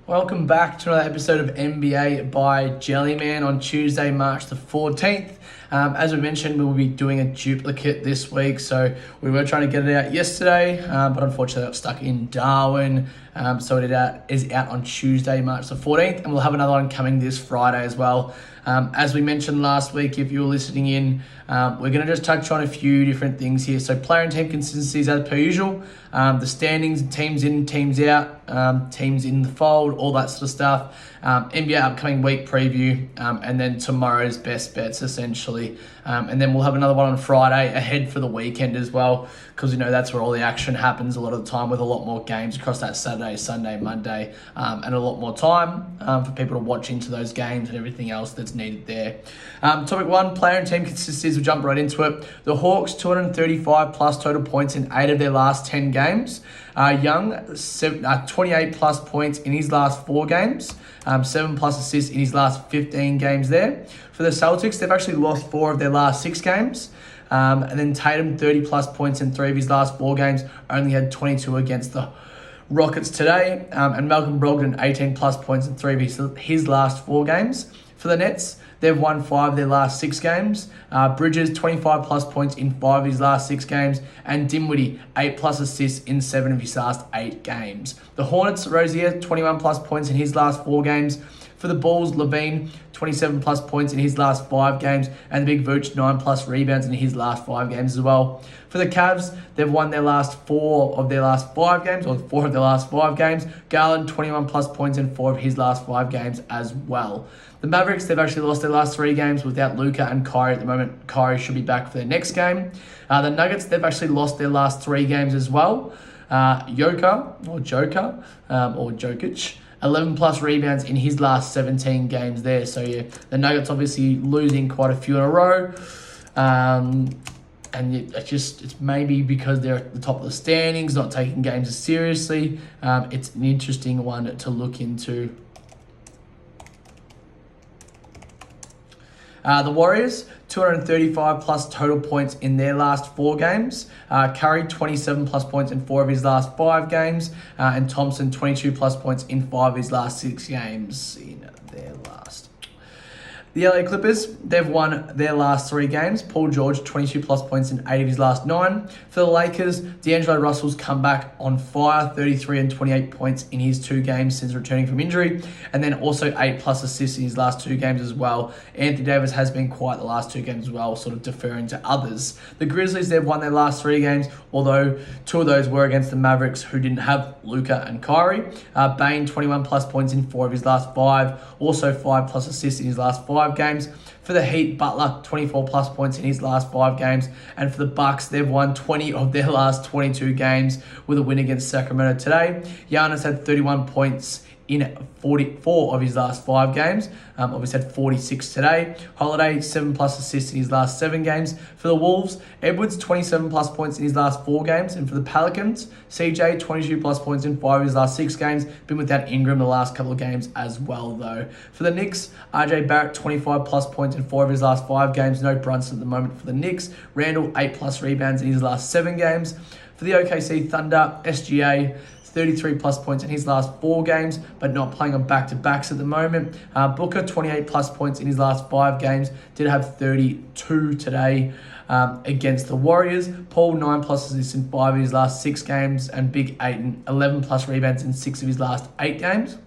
Welcome back to another episode of NBA by Jellyman on Tuesday, March the 14th. As we mentioned, we will be doing a duplicate this week, so we were trying to get it out yesterday, but unfortunately got stuck in Darwin, so it is out on Tuesday, March the 14th, and we'll have another one coming this Friday as well. As we mentioned last week, if you were listening in, we're going to just touch on a few different things here. So player and team consistencies as per usual, the standings, teams in, teams out, teams in the fold, all that sort of stuff. NBA upcoming week preview, and then tomorrow's best bets essentially. And then we'll have another one on Friday ahead for the weekend as well, because that's where all the action happens a lot of the time, with a lot more games across that Saturday, Sunday, Monday, and a lot more time for people to watch into those games and everything else that's needed there. Topic 1, player and team consistencies. We'll jump right into it. The Hawks, 235 plus total points in 8 of their last 10 games. Young, 28 plus points in his last 4 games, 7 plus assists in his last 15 games there. For the Celtics, they've actually lost 4 of their last 6 games. And then Tatum, 30 plus points in 3 of his last 4 games, only had 22 against the Rockets today. And Malcolm Brogdon, 18 plus points in 3 of his last 4 games. For the Nets, they've won 5 of their last 6 games. Bridges, 25 plus points in 5 of his last 6 games. And Dinwiddie, 8 plus assists in 7 of his last 8 games. The Hornets, Rozier, 21 plus points in his last 4 games. For the Bulls, LaVine, 27 plus points in his last 5 games. And the Big Vooch, 9 plus rebounds in his last 5 games as well. For the Cavs, they've won their last 4 of their last 5 games, or 4 of their last 5 games. Garland, 21 plus points in 4 of his last 5 games as well. The Mavericks, they've actually lost their last 3 games without Luka and Kyrie at the moment. Kyrie should be back for their next game. The Nuggets, they've actually lost their last 3 games as well. Jokic, 11 plus rebounds in his last 17 games there. So yeah, the Nuggets obviously losing quite a few in a row. And it's maybe because they're at the top of the standings, not taking games as seriously. It's an interesting one to look into. The Warriors, 235 plus total points in their last 4 games. Curry, 27 plus points in 4 of his last 5 games. And Thompson, 22 plus points in 5 of his last 6 games in their last. The LA Clippers, they've won their last 3 games. Paul George, 22 plus points in 8 of his last 9. For the Lakers, D'Angelo Russell's come back on fire, 33 and 28 points in his 2 games since returning from injury. And then also 8 plus assists in his last 2 games as well. Anthony Davis has been quiet the last 2 games as well, sort of deferring to others. The Grizzlies, they've won their last 3 games, although 2 of those were against the Mavericks, who didn't have Luka and Kyrie. Bane, 21 plus points in 4 of his last 5. Also 5 plus assists in his last 5 games. For the Heat, Butler, 24 plus points in his last 5 games. And for the Bucks, they've won 20 of their last 22 games with a win against Sacramento today. Giannis had 31 points in 44 of his last 5 games. Obviously had 46 today. Holiday, 7 plus assists in his last 7 games. For the Wolves, Edwards, 27 plus points in his last 4 games. And for the Pelicans, CJ, 22 plus points in 5 of his last 6 games. Been without Ingram the last couple of games as well, though. For the Knicks, RJ Barrett, 25 plus points in 4 of his last 5 games. No Brunson at the moment for the Knicks. Randall, 8 plus rebounds in his last 7 games. For the OKC Thunder, SGA, 33 plus points in his last 4 games, but not playing on back-to-backs at the moment. Booker, 28 plus points in his last 5 games. Did have 32 today against the Warriors. Paul, 9 plus assists in 5 of his last 6 games. And Big Ayton, 11 plus rebounds in 6 of his last 8 games.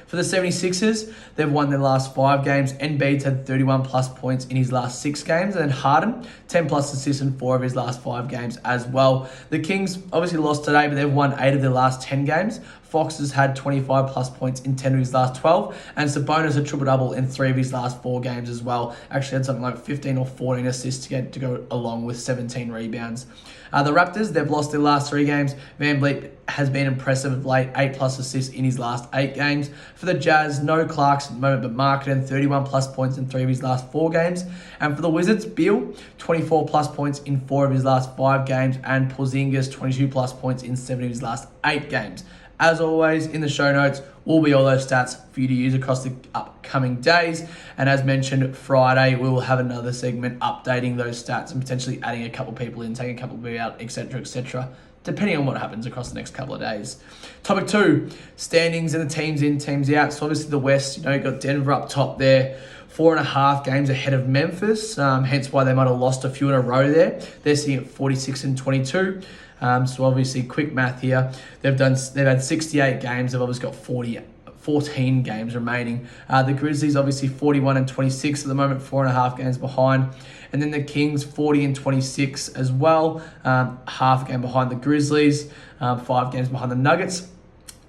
For the 76ers, they've won their last 5 games. Embiid's had 31 plus points in his last 6 games. And then Harden, 10 plus assists in 4 of his last 5 games as well. The Kings obviously lost today, but they've won 8 of their last 10 games. Fox has had 25 plus points in 10 of his last 12. And Sabonis a triple-double in 3 of his last 4 games as well. Actually had something like 15 or 14 assists to go along with 17 rebounds. The Raptors, they've lost their last 3 games. Van Vliet has been impressive of late, 8 plus assists in his last 8 games. For the Jazz, no Clarkson at the moment, but Markkanen, 31 plus points in 3 of his last 4 games. And for the Wizards, Beal, 24 plus points in 4 of his last 5 games. And Porzingis, 22 plus points in 7 of his last 8 games. As always, in the show notes will be all those stats for you to use across the upcoming days. And as mentioned, Friday, we will have another segment updating those stats and potentially adding a couple people in, taking a couple people out, etc., depending on what happens across the next couple of days. Topic 2, standings and the teams in, teams out. So obviously the West, you've got Denver up top there, 4.5 games ahead of Memphis, hence why they might have lost a few in a row there. They're sitting at 46 and 22. So obviously, quick math here. They've had 68 games. They've obviously got 14 games remaining. The Grizzlies obviously 41 and 26 at the moment, 4.5 games behind. And then the Kings 40 and 26 as well, half a game behind the Grizzlies, 5 games behind the Nuggets.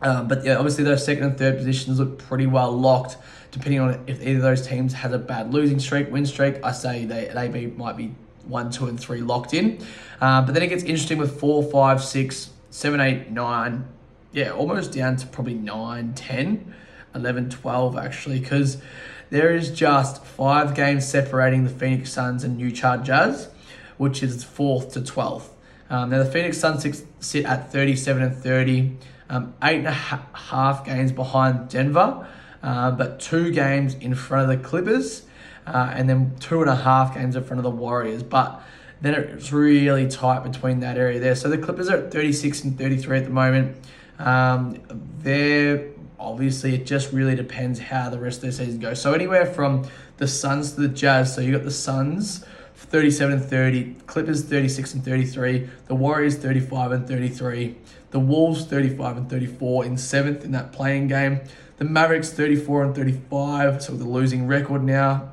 But yeah, obviously those second and third positions look pretty well locked, depending on if either of those teams has a bad losing streak, win streak. I say they might be 1, 2, and 3 locked in. But then it gets interesting with 4, 5, 6, 7, 8, 9. Yeah, almost down to probably 9, 10, 11, 12 actually, because there is just 5 games separating the Phoenix Suns and Utah Jazz, which is 4th to 12th. Now the Phoenix Suns sit at 37 and 30, 8.5 games behind Denver, but 2 games in front of the Clippers, and then 2.5 games in front of the Warriors. But then it's really tight between that area there. So the Clippers are at 36 and 33 at the moment. They're obviously, it just really depends how the rest of the season goes. So anywhere from the Suns to the Jazz. So you got the Suns 37 and 30, Clippers 36 and 33, the Warriors 35 and 33, the Wolves 35 and 34 in 7th in that playing game, the Mavericks 34 and 35, so with a losing record now.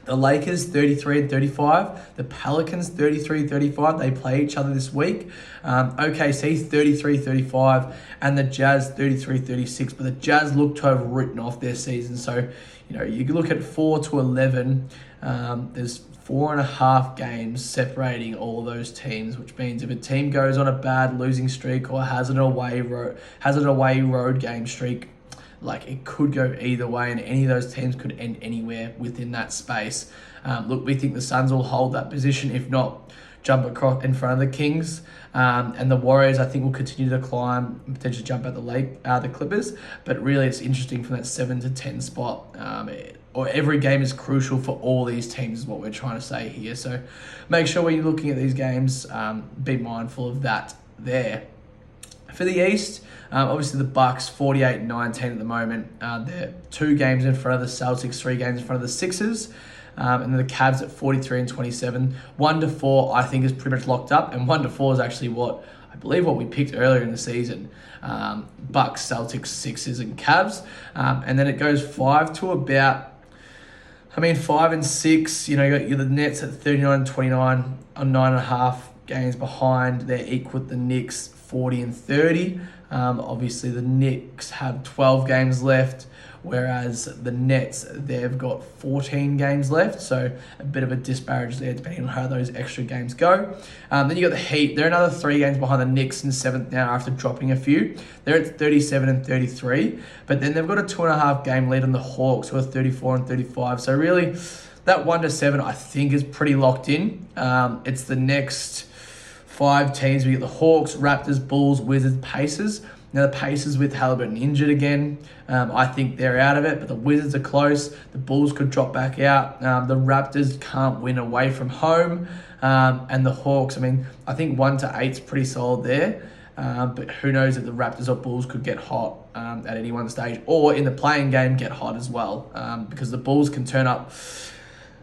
The Lakers 33 and 35, the Pelicans 33 and 35, they play each other this week. OKC 33-35, and the Jazz 33-36, but the Jazz look to have written off their season. So, you can look at 4 to 11, there's 4.5 games separating all of those teams, which means if a team goes on a bad losing streak or has an away road game streak, like, it could go either way, and any of those teams could end anywhere within that space. Look, we think the Suns will hold that position, if not jump across in front of the Kings. And the Warriors, I think, will continue to climb and potentially jump at the Clippers. But really, it's interesting from that 7 to 10 spot. Or every game is crucial for all these teams is what we're trying to say here. So make sure when you're looking at these games, be mindful of that there. For the East, obviously the Bucks 48 and 19 at the moment. They're 2 games in front of the Celtics, 3 games in front of the Sixers. And then the Cavs at 43 and 27. 1 to 4, I think, is pretty much locked up. And 1 to 4 is actually what we picked earlier in the season. Bucks, Celtics, Sixers, and Cavs. And then it goes 5 to about, 5 and 6. You got the Nets at 39 and 29 on 9.5 games behind. They're equal with the Knicks 40 and 30. Obviously, the Knicks have 12 games left, whereas the Nets, they've got 14 games left. So a bit of a disparage there, depending on how those extra games go. Then you got the Heat. They're another 3 games behind the Knicks in 7th now after dropping a few. They're at 37 and 33. But then they've got a 2.5 game lead on the Hawks, who are 34 and 35. So really, that 1 to 7, I think, is pretty locked in. It's the next 5 teams. We get the Hawks, Raptors, Bulls, Wizards, Pacers. Now the Pacers with Halliburton injured again. I think they're out of it, but the Wizards are close. The Bulls could drop back out. The Raptors can't win away from home. And the Hawks, I think 1 to 8 is pretty solid there. But who knows if the Raptors or Bulls could get hot at any one stage, or in the playing game get hot as well. Because the Bulls can turn up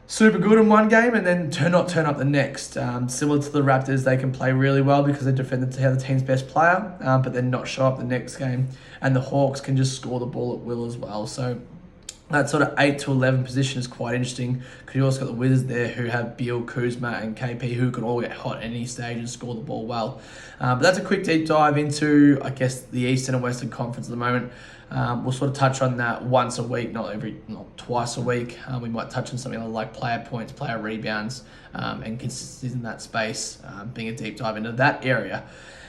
super good in one game and then not turn up the next. Similar to the Raptors, they can play really well because they defend the team's best player, but then not show up the next game. And the Hawks can just score the ball at will as well. So that sort of 8 to 11 position is quite interesting, because you also got the Wizards there who have Beal, Kuzma, and KP, who can all get hot at any stage and score the ball well. But that's a quick deep dive into, I guess, the Eastern and Western Conference at the moment. We'll sort of touch on that once a week, not twice a week. We might touch on something like player points, player rebounds, and consistency in that space, being a deep dive into that area.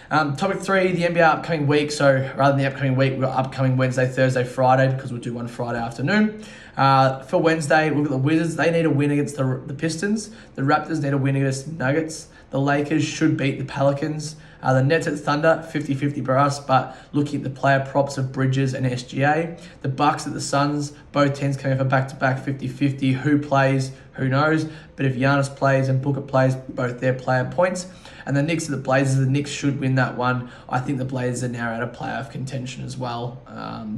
Topic 3, the NBA upcoming week. So rather than the upcoming week, we've got upcoming Wednesday, Thursday, Friday, because we'll do one Friday afternoon. For Wednesday, we've got the Wizards. They need a win against the Pistons. The Raptors need a win against the Nuggets. The Lakers should beat the Pelicans. The Nets at Thunder, 50-50 for us, but looking at the player props of Bridges and SGA. The Bucks at the Suns, both teams coming for back-to-back 50-50. Who plays? Who knows? But if Giannis plays and Booker plays, both their player points. And the Knicks at the Blazers, the Knicks should win that one. I think the Blazers are now out of playoff contention as well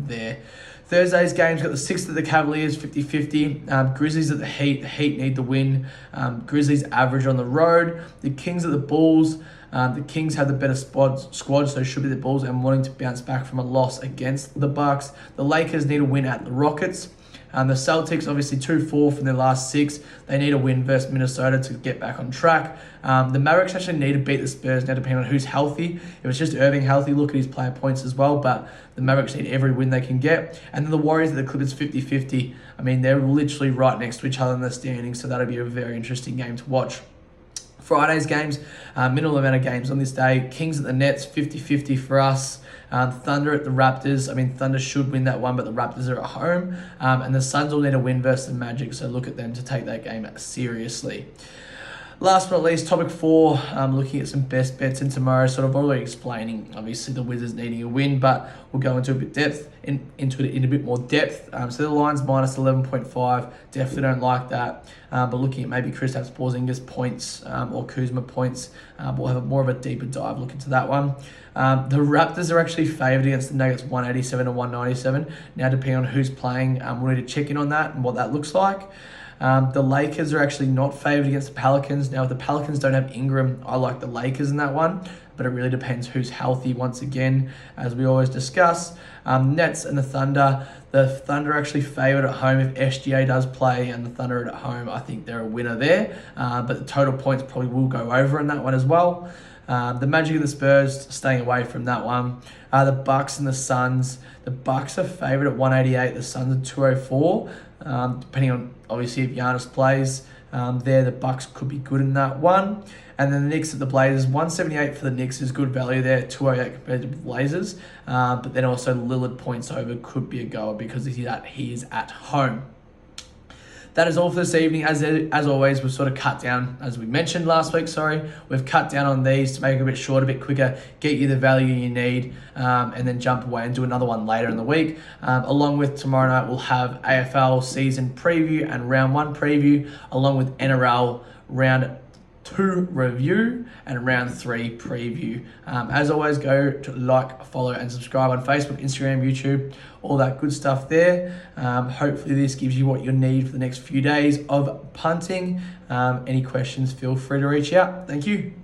there. Thursday's games got the Sixers at the Cavaliers, 50-50. Grizzlies at the Heat. The Heat need the win. Grizzlies average on the road. The Kings at the Bulls. The Kings have the better squad, so should be the Bulls and wanting to bounce back from a loss against the Bucks. The Lakers need a win at the Rockets. The Celtics, obviously 2-4 from their last 6. They need a win versus Minnesota to get back on track. The Mavericks actually need to beat the Spurs now, depending on who's healthy. If it's just Irving healthy, look at his player points as well. But the Mavericks need every win they can get. And then the Warriors at the Clippers, 50-50. I mean, they're literally right next to each other in the standings, so that'll be a very interesting game to watch. Friday's games, minimal amount of games on this day. Kings at the Nets, 50-50 for us. Thunder at the Raptors. I mean, Thunder should win that one, but the Raptors are at home. And the Suns will need a win versus the Magic, so look at them to take that game seriously. Last but not least, topic 4, looking at some best bets in tomorrow, sort of already explaining, obviously, the Wizards needing a win, but we'll go into into it in a bit more depth. So the line's minus 11.5, definitely don't like that. But looking at maybe Kristaps Porzingis points or Kuzma points, we'll have more of a deeper dive look into that one. The Raptors are actually favoured against the Nuggets 187 to 197. Now, depending on who's playing, we'll need to check in on that and what that looks like. The Lakers are actually not favoured against the Pelicans. Now, if the Pelicans don't have Ingram, I like the Lakers in that one, but it really depends who's healthy once again, as we always discuss. Nets and the Thunder. The Thunder are actually favoured at home if SGA does play, and the Thunder are at home. I think they're a winner there, but the total points probably will go over in that one as well. The Magic and the Spurs, staying away from that one. The Bucks and the Suns. The Bucks are favoured at 188. The Suns are 204. Depending on, obviously, if Giannis plays there, the Bucks could be good in that one. And then the Knicks at the Blazers, 178 for the Knicks is good value there, 208 compared to the Blazers. But then also Lillard points over could be a goer because he is at home. That is all for this evening. As always, we've sort of cut down, as we mentioned last week, we've cut down on these to make it a bit shorter, a bit quicker, get you the value you need, and then jump away and do another one later in the week. Along with tomorrow night, we'll have AFL season preview and round 1 preview, along with NRL round 2 review and round 3 preview. As always, go to like, follow, and subscribe on Facebook, Instagram, YouTube, all that good stuff there. Hopefully this gives you what you need for the next few days of punting. Any questions, feel free to reach out. Thank you.